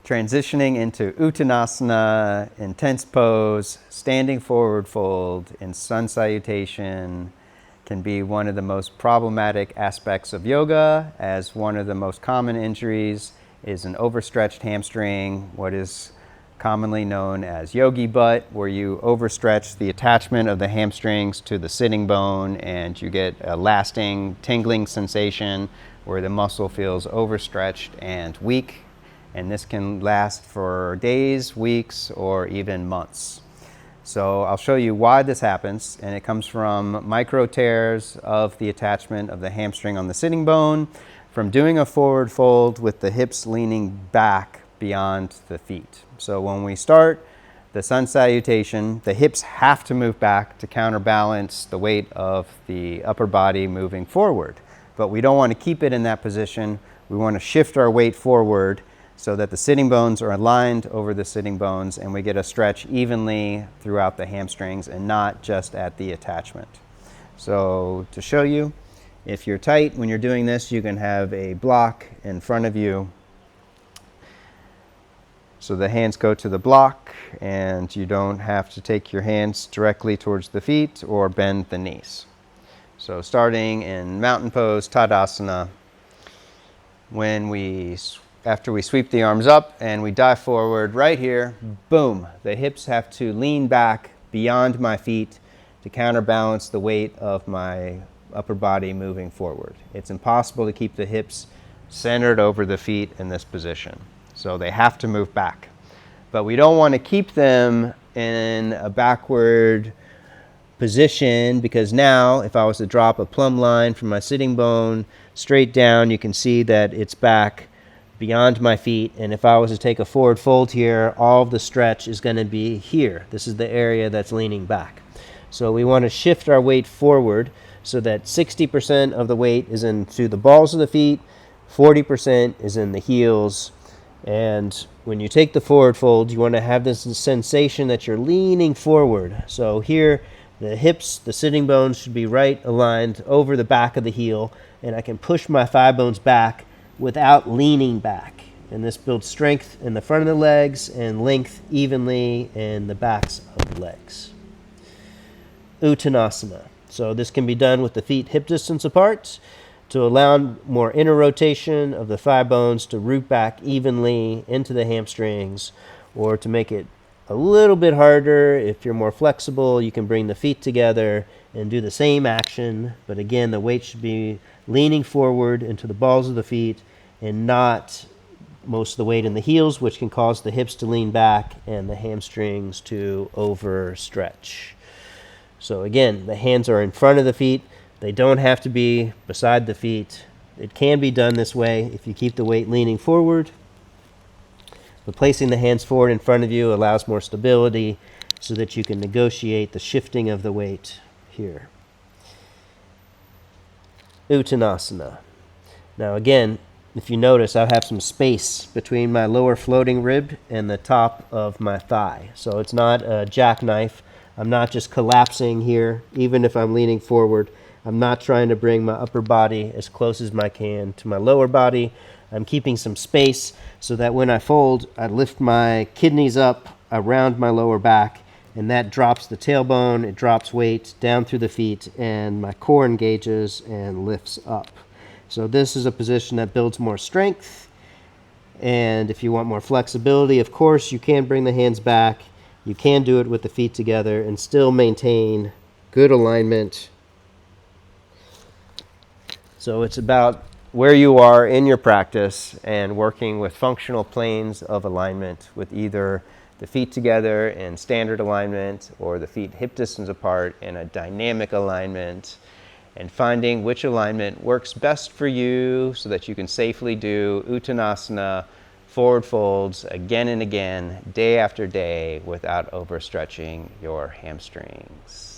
Transitioning into Uttanasana, intense pose, standing forward fold in sun salutation can be one of the most problematic aspects of yoga, as one of the most common injuries is an overstretched hamstring, what is commonly known as yogi butt, where you overstretch the attachment of the hamstrings to the sitting bone and you get a lasting tingling sensation where the muscle feels overstretched and weak. And this can last for days, weeks, or even months. So I'll show you why this happens, and it comes from micro tears of the attachment of the hamstring on the sitting bone, from doing a forward fold with the hips leaning back beyond the feet. So when we start the sun salutation, the hips have to move back to counterbalance the weight of the upper body moving forward. But we don't want to keep it in that position. We want to shift our weight forward so that the sitting bones are aligned over the sitting bones and we get a stretch evenly throughout the hamstrings and not just at the attachment. So to show you, if you're tight when you're doing this, you can have a block in front of you. So the hands go to the block and you don't have to take your hands directly towards the feet or bend the knees. So starting in mountain pose, Tadasana, after we sweep the arms up and we dive forward right here, boom, the hips have to lean back beyond my feet to counterbalance the weight of my upper body moving forward. It's impossible to keep the hips centered over the feet in this position. So they have to move back. But we don't want to keep them in a backward position, because now if I was to drop a plumb line from my sitting bone straight down, you can see that it's back beyond my feet, and if I was to take a forward fold here, all of the stretch is going to be here. This is the area that's leaning back. So we want to shift our weight forward so that 60% of the weight is into the balls of the feet, 40% is in the heels. And when you take the forward fold, you want to have this sensation that you're leaning forward. So here, the hips, the sitting bones should be right aligned over the back of the heel, and I can push my thigh bones back without leaning back. And this builds strength in the front of the legs and length evenly in the backs of the legs. Uttanasana. So this can be done with the feet hip distance apart to allow more inner rotation of the thigh bones to root back evenly into the hamstrings, or to make it a little bit harder, if you're more flexible, you can bring the feet together and do the same action. But again, the weight should be leaning forward into the balls of the feet and not most of the weight in the heels, which can cause the hips to lean back and the hamstrings to overstretch. So again, the hands are in front of the feet. They don't have to be beside the feet. It can be done this way if you keep the weight leaning forward. But placing the hands forward in front of you allows more stability so that you can negotiate the shifting of the weight here. Uttanasana. Now again, if you notice, I have some space between my lower floating rib and the top of my thigh. So it's not a jackknife. I'm not just collapsing here, even if I'm leaning forward. I'm not trying to bring my upper body as close as I can to my lower body. I'm keeping some space so that when I fold, I lift my kidneys up around my lower back, and that drops the tailbone, it drops weight down through the feet, and my core engages and lifts up. So this is a position that builds more strength, and if you want more flexibility, of course, you can bring the hands back. You can do it with the feet together and still maintain good alignment. So it's about where you are in your practice and working with functional planes of alignment with either the feet together in standard alignment or the feet hip distance apart in a dynamic alignment, and finding which alignment works best for you so that you can safely do Uttanasana forward folds again and again, day after day, without overstretching your hamstrings.